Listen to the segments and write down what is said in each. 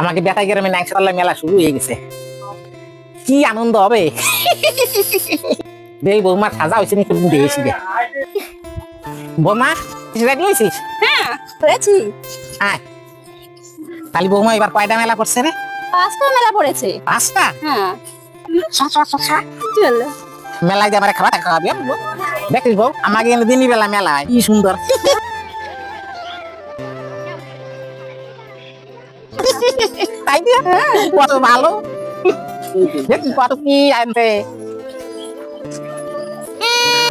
আমাকে বেতাই গ্রামে ন্যাংশাতলা মেলা শুরু হয়ে গেছে, কি আনন্দ হবে। দেই বৌমা সাজা হয়েছে নাকি দেখেছি গে। বৌমা রেডি হয়েছিস? হ্যাঁ হয়েছি। হ্যাঁ তাহলে বৌমা এবার কয়টা মেলা করছে রে? 5টা মেলা পড়েছে। 5টা? হ্যাঁ চলো চলো। মেলায় দিয়ে আমার খাবার খাওয়াবি। দেখিস বউ আমাকে এনে দিনই বেলা মেলায় কি সুন্দর। তাই দিয়ে কত ভালো, দেখছিস কত কি আনতে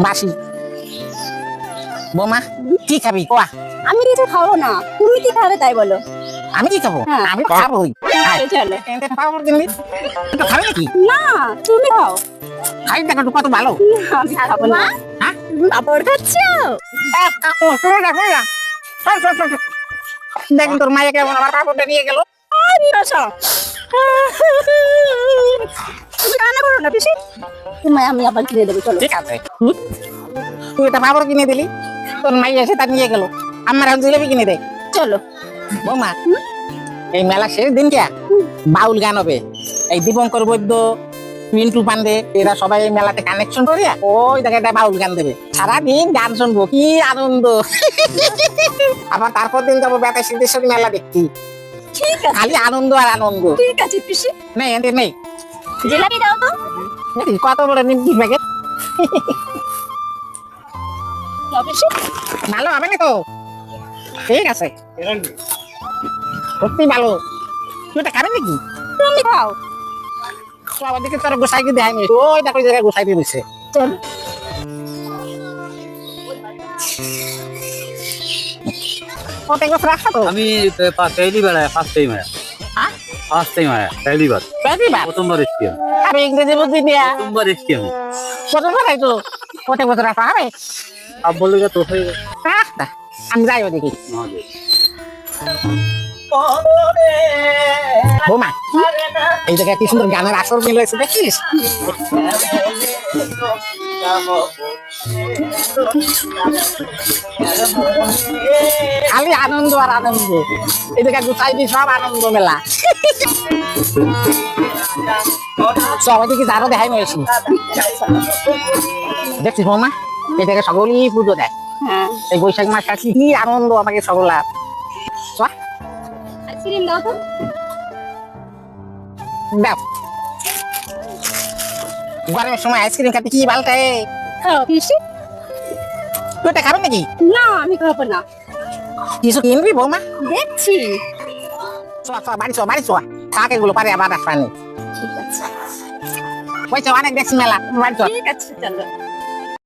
বাসি। বৌমা কি খাবি কোয়া? আমি কিছু খাবো না, তুমি কি খাবে তাই বলো। আমি কি খাবো? হ্যাঁ। আমি তো খাবোই। চলো। খাবি নাকি? না তুমি খাও। খাই দেখো তো কত ভালো। আমি খাবো না। হ্যাঁ? পাপড় খাচ্ছ? দেখ তোর মায়ে কেমন আমার কাপড়টা নিয়ে গেল। তুমি কান্না করো না পিসি, তুমি আমি আবার কিনে দেবো। চলো। ঠিক আছে, তুই এটা কাপড় কিনে দিলি, তোর মাই এসে তা নিয়ে গেল, আমার এখন জিলেবি কিনে দে। চলো। বৌমা এই মেলা শেষ দিন কে বাউল গান হবে, এই দীপঙ্কর বৈদ্য, মিন্টু পান্ডে এরা সবাই এই মেলাতে কানেকশন করে ওই জায়গাটা বাউল গান দেবে, সারাদিন গান শুনবো, কি আনন্দ। আবার তারপর দিন যাবো বেতা সিদ্ধেশ্বরী মেলা দেখতে, ঠিক আছে। খালি আনন্দ আর আনন্দ। ঠিক আছে পিসি। নেই এদের নেই জিলাপি দাও তো। দেখিস কত বড় নিমকি প্যাকেট। দাও পিসি। ভালো হবে না তো? ঠিক আছে, সত্যি ভালো। তুই এটা খাবি নাকি? তুমি খাও। তো আবার দিকে তোর গোসাই কি দেয় ওই দেখো জায়গায় গোসাই দিয়ে দিচ্ছে। চলো। প্রত্যেক বছর আসা তো আমি पहली बार आया, फर्स्ट टाइम आया, हाँ? फर्स्ट टाइम आया, पहली बार, প্রতিবার প্রথমবার এসছি আমি, আমি ইংরেজি বুদ্ধি দিয়া প্রথমবার এসছি আমি। প্রথমবার আইতো, প্রত্যেক বছর আসা হবে। आप बोलेगा तो फिर আমি যাই ওদিকে। महादेव। বৌমা এই জায়গায় কি সুন্দর গানের আসর মিল হয়েছে দেখিস। খালি আনন্দ আর আনন্দ, এই জায়গায় গুছাই দি সব আনন্দ মেলা। সব ওইদিকে যারও দেখাই নিয়েছি দেখছিস বৌমা, এই জায়গায় সকলেই পুজো দেয়। হ্যাঁ এই বৈশাখ মাস আসি কি আনন্দ আমাকে সকলা। আইসক্রিম দাও তো। দাও, গরমের সময় আইসক্রিম খাতে কি ভালটাই। খাও পিসি। তুই এটা খাবি নাকি? না আমি খাবো না। কিছু কিনবি বৌমা? দেখছি। বাড়ি চো কাকে গুলো পারে আবার আসবানি। ঠিক আছে। ওই অনেক দেখছি মেলা, বাড়ি চো। ঠিক আছে চলো।